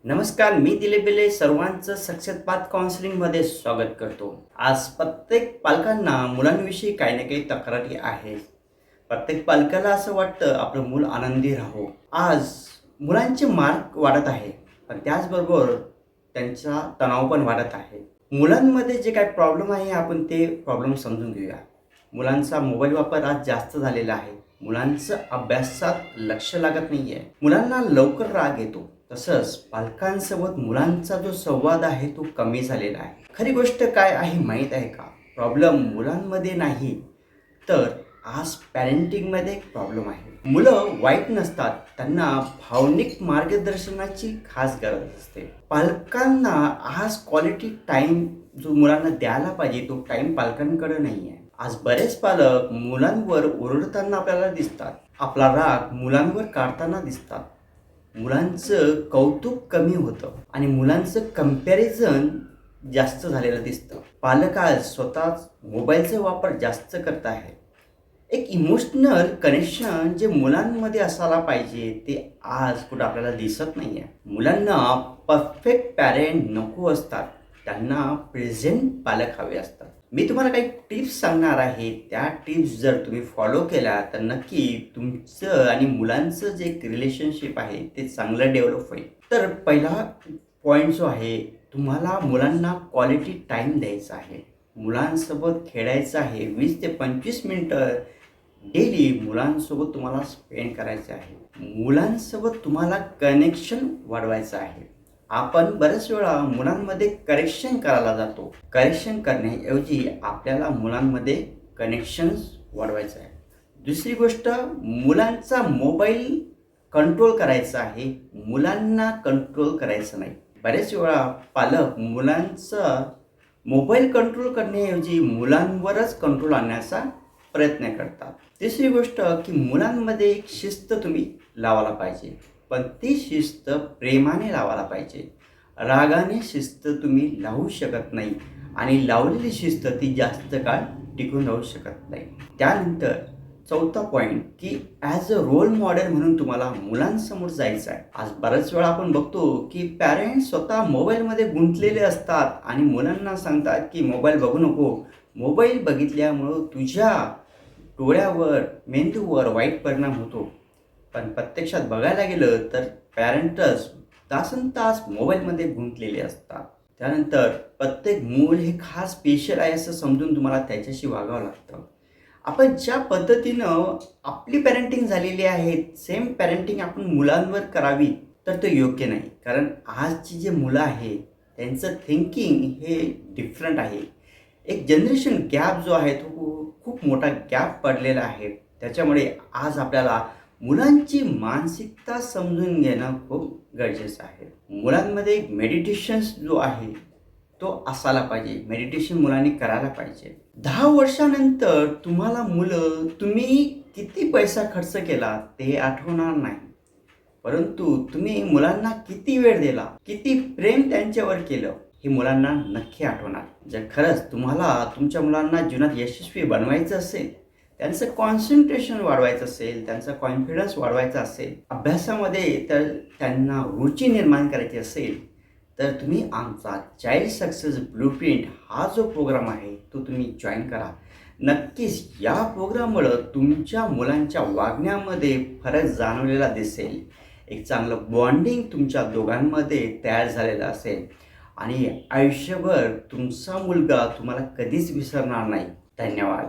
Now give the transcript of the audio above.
नमस्कार, मी दिलीप बेले सर्वांचं success path काउन्सिलिंगमध्ये स्वागत करतो. आज प्रत्येक पालकांना मुलांविषयी काही ना काही तक्रारी आहेत. प्रत्येक पालकाला असं वाटतं आपलं मूल आनंदी राहो. आज मुलांचे मार्क वाढत आहे, पण त्याचबरोबर त्यांचा तणाव पण वाढत आहे. मुलांमध्ये जे काही प्रॉब्लेम आहे आपण ते प्रॉब्लेम समजून घेऊया. मुलांचा मोबाईल वापर आज जास्त झालेला आहे. मुलांचं अभ्यासात लक्ष लागत नाही आहे. मुलांना लवकर राग येतो. तसंच पालकांसोबत मुलांचा जो संवाद आहे तो कमी झालेला आहे. खरी गोष्ट काय आहे माहीत आहे का? प्रॉब्लेम मुलांमध्ये नाही, तर आज पॅरेंटिंगमध्ये एक प्रॉब्लेम आहे. मुलं वाईट नसतात, त्यांना भावनिक मार्गदर्शनाची खास गरज असते. पालकांना आज क्वालिटी टाईम जो मुलांना द्यायला पाहिजे तो टाईम पालकांकडे नाही आहे. आज बरेच पालक मुलांवर ओरडताना आपल्याला दिसतात. आपला राग मुलांवर काढताना दिसतात. मुलांचं कौतुक कमी होतं आणि मुलांचं कंपॅरिझन जास्त झालेलं दिसतं. पालक आज स्वतःच मोबाईलचा वापर जास्त करत आहे. एक इमोशनल कनेक्शन जे मुलांमध्ये असायला पाहिजे ते आज कुठं आपल्याला दिसत नाही आहे. मुलांना परफेक्ट पॅरेंट नको असतात, त्यांना प्रेझेंट पालक हवे असतात. मी तुम्हाला काही टिप्स सांगणार आहे. त्या टिप्स जर तुम्ही फॉलो केल्या तर नक्की तुमचं आणि मुलांचं जे एक रिलेशनशिप आहे ते चांगलं डेव्हलप होईल. तर पहिला पॉईंट जो आहे, तुम्हाला मुलांना क्वालिटी टाईम द्यायचा आहे. मुलांसोबत खेळायचं आहे. 20 ते 25 मिनटं डेली मुलांसोबत तुम्हाला स्पेंड करायचं आहे. मुलांसोबत तुम्हाला कनेक्शन वाढवायचं आहे. आपण बऱ्याच वेळा मुलांमध्ये करेक्शन करायला जातो. करेक्शन करण्याऐवजी आपल्याला मुलांमध्ये कनेक्शन्स वाढवायचं आहे. दुसरी गोष्ट, मुलांचा मोबाईल कंट्रोल करायचा आहे, मुलांना कंट्रोल करायचं नाही. बरेच वेळा पालक मुलांचा मोबाईल कंट्रोल करण्याऐवजी मुलांवरच कंट्रोल आणण्याचा प्रयत्न करतात. तिसरी गोष्ट की मुलांमध्ये एक शिस्त तुम्ही लावायला पाहिजे, पण ती शिस्त प्रेमाने लावायला पाहिजे. रागाने शिस्त तुम्ही लावू शकत नाही आणि लावलेली शिस्त ती जास्त काळ टिकून राहू शकत नाही. त्यानंतर चौथा पॉईंट की ॲज अ रोल मॉडेल म्हणून तुम्हाला मुलांसमोर जायचं आहे. आज बऱ्याच वेळा आपण बघतो की पॅरेंट्स स्वतः मोबाईलमध्ये गुंतलेले असतात आणि मुलांना सांगतात की मोबाईल बघू नको. मोबाईल बघितल्यामुळं तुझ्या डोळ्यावर, मेंदूवर वाईट परिणाम होतो. पण प्रत्यक्षात बघायला गेलं तर पॅरेंटच तासनतास मोबाईलमध्ये गुंतलेले असतात. त्यानंतर प्रत्येक मूल हे खास स्पेशल आहे असं समजून तुम्हाला त्याच्याशी वागावं लागतं. आपण ज्या पद्धतीनं आपली पॅरेंटिंग झालेली आहे सेम पॅरेंटिंग आपण मुलांवर करावी तर ते योग्य नाही. कारण आजची जे मुलं आहे त्यांचं थिंकिंग हे डिफरंट आहे. एक जनरेशन गॅप जो आहे तो खूप मोठा गॅप पडलेला आहे. त्याच्यामुळे आज आपल्याला मुलांची मानसिकता समजून घेणं खूप गरजेचं आहे. मुलांमध्ये मेडिटेशन्स जो आहे तो असायला पाहिजे. मेडिटेशन मुलांनी करायला पाहिजे. 10 वर्षानंतर तुम्हाला मुलं तुम्ही किती पैसा खर्च केला ते आठवणार नाही, परंतु तुम्ही मुलांना किती वेळ दिला, किती प्रेम त्यांच्यावर केलं हे मुलांना नक्की आठवणार. जर खरंच तुम्हाला तुमच्या मुलांना जीवनात यशस्वी बनवायचं असेल, त्यांचं कॉन्सन्ट्रेशन वाढवायचं असेल, त्यांचा कॉन्फिडन्स वाढवायचा असेल, अभ्यासामध्ये तर त्यांना रुची निर्माण करायची असेल, तर तुम्ही आमचा चाइल्ड सक्सेस ब्लूप्रिंट हा जो प्रोग्राम आहे तो तुम्ही जॉईन करा. नक्कीच या प्रोग्राममुळं तुमच्या मुलांच्या वागण्यामध्ये फरक जाणवलेला दिसेल. एक चांगलं बॉन्डिंग तुमच्या दोघांमध्ये तयार झालेलं असेल आणि आयुष्यभर तुमचा मुलगा तुम्हाला कधीच विसरणार नाही. धन्यवाद.